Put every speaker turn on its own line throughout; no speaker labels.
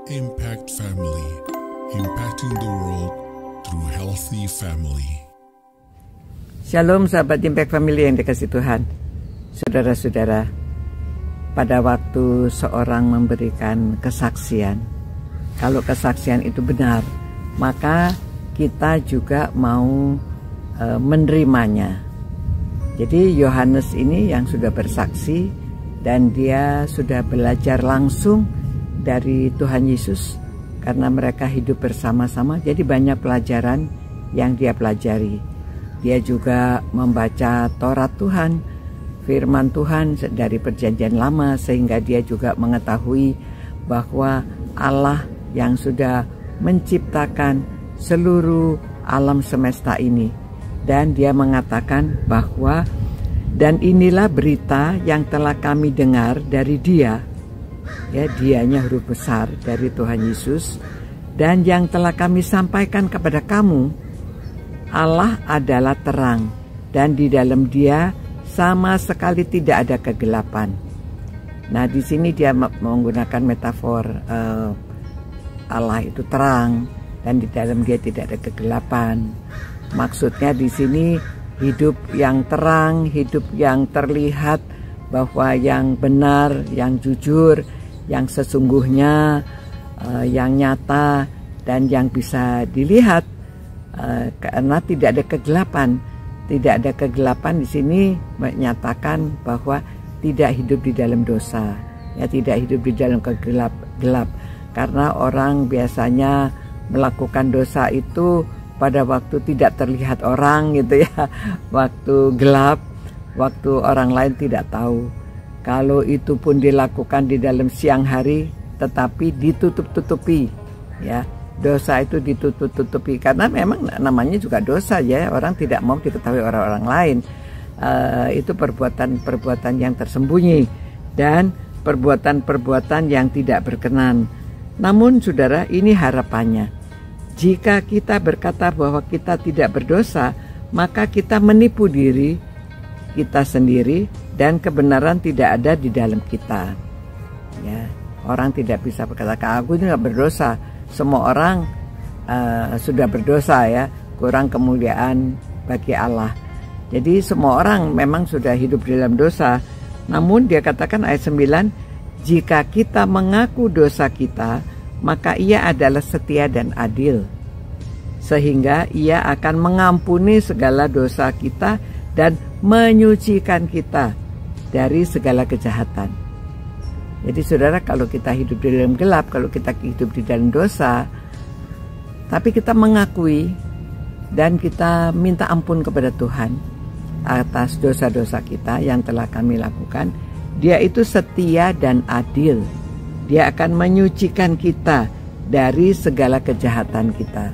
Impact Family, impacting the world through healthy family.
Shalom sahabat Impact Family yang dikasihi Tuhan. Saudara-saudara, pada waktu seorang memberikan kesaksian, kalau kesaksian itu benar, maka kita juga mau menerimanya. Jadi Yohanes ini yang sudah bersaksi dan dia sudah belajar langsung dari Tuhan Yesus karena mereka hidup bersama-sama. Jadi banyak pelajaran yang dia pelajari. Dia juga membaca Taurat Tuhan, firman Tuhan dari Perjanjian Lama, sehingga dia juga mengetahui bahwa Allah yang sudah menciptakan seluruh alam semesta ini. Dan dia mengatakan bahwa dan inilah berita yang telah kami dengar dari dia. Ya, dianya huruf besar dari Tuhan Yesus. Dan yang telah kami sampaikan kepada kamu, Allah adalah terang, dan di dalam dia sama sekali tidak ada kegelapan. Nah, di sini dia menggunakan metafor Allah itu terang, dan di dalam dia tidak ada kegelapan. Maksudnya di sini hidup yang terang, hidup yang terlihat bahwa yang benar, yang jujur, yang sesungguhnya, yang nyata dan yang bisa dilihat, karena tidak ada kegelapan. Tidak ada kegelapan di sini menyatakan bahwa tidak hidup di dalam dosa, ya, tidak hidup di dalam gelap. Karena orang biasanya melakukan dosa itu pada waktu tidak terlihat orang gitu ya, waktu gelap, waktu orang lain tidak tahu. Kalau itu pun dilakukan di dalam siang hari, tetapi ditutup-tutupi, ya, dosa itu ditutup-tutupi karena memang namanya juga dosa, ya, orang tidak mau diketahui orang-orang lain. Itu perbuatan-perbuatan yang tersembunyi dan perbuatan-perbuatan yang tidak berkenan. Namun saudara, ini harapannya. Jika kita berkata bahwa kita tidak berdosa, maka kita menipu diri kita sendiri dan kebenaran tidak ada di dalam kita. Ya, orang tidak bisa berkata, aku ini nggak berdosa. Semua orang sudah berdosa, ya, kurang kemuliaan bagi Allah. Jadi semua orang memang sudah hidup di dalam dosa. Namun dia katakan ayat 9, jika kita mengaku dosa kita, maka ia adalah setia dan adil, sehingga ia akan mengampuni segala dosa kita dan menyucikan kita dari segala kejahatan. Jadi saudara, kalau kita hidup di dalam gelap, kalau kita hidup di dalam dosa, tapi kita mengakui dan kita minta ampun kepada Tuhan atas dosa-dosa kita yang telah kami lakukan, Dia itu setia dan adil. Dia akan menyucikan kita dari segala kejahatan kita.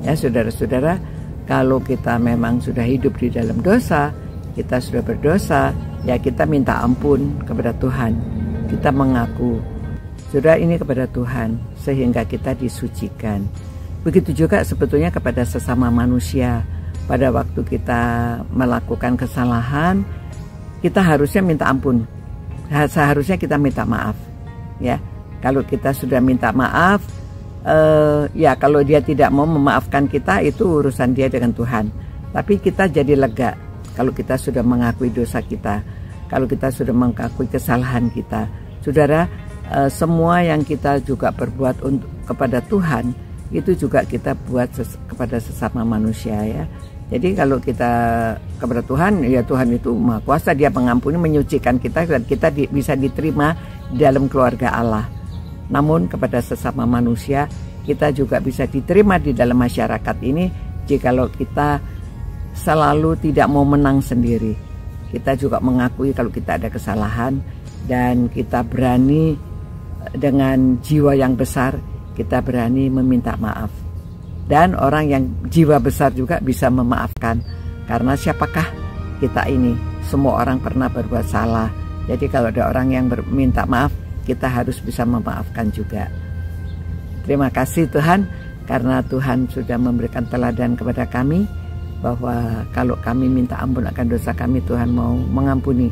Ya saudara-saudara, kalau kita memang sudah hidup di dalam dosa, kita sudah berdosa, ya kita minta ampun kepada Tuhan. Kita mengaku, saudara, ini kepada Tuhan, sehingga kita disucikan. Begitu juga sebetulnya kepada sesama manusia. Pada waktu kita melakukan kesalahan, kita harusnya minta ampun. Seharusnya kita minta maaf. Ya, kalau kita sudah minta maaf, ya kalau dia tidak mau memaafkan kita, itu urusan dia dengan Tuhan. Tapi kita jadi lega kalau kita sudah mengakui dosa kita, kalau kita sudah mengakui kesalahan kita. Saudara, semua yang kita juga perbuat kepada Tuhan, itu juga kita buat kepada sesama manusia, ya. Jadi kalau kita kepada Tuhan, ya Tuhan itu Maha Kuasa, Dia mengampuni, menyucikan kita, dan kita bisa diterima di dalam keluarga Allah. Namun kepada sesama manusia, kita juga bisa diterima di dalam masyarakat ini jikalau kita selalu tidak mau menang sendiri. Kita juga mengakui kalau kita ada kesalahan, dan kita berani dengan jiwa yang besar, kita berani meminta maaf. Dan orang yang jiwa besar juga bisa memaafkan. Karena siapakah kita ini? Semua orang pernah berbuat salah. Jadi kalau ada orang yang minta maaf, kita harus bisa memaafkan juga. Terima kasih Tuhan, karena Tuhan sudah memberikan teladan kepada kami, bahwa kalau kami minta ampun akan dosa kami, Tuhan mau mengampuni,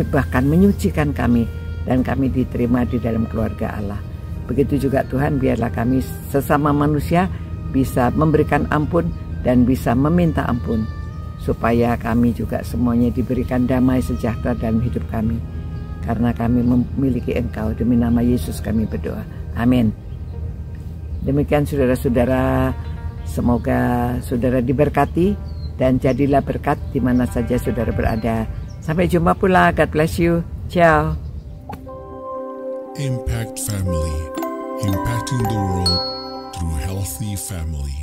bahkan menyucikan kami, dan kami diterima di dalam keluarga Allah. Begitu juga Tuhan, biarlah kami sesama manusia bisa memberikan ampun dan bisa meminta ampun, supaya kami juga semuanya diberikan damai sejahtera dalam hidup kami. Karena kami memiliki Engkau, demi nama Yesus kami berdoa. Amin. Demikian saudara-saudara, semoga saudara diberkati dan jadilah berkat di mana saja saudara berada. Sampai jumpa pula. God bless you. Ciao.
Impact Family, impacting the world through healthy family.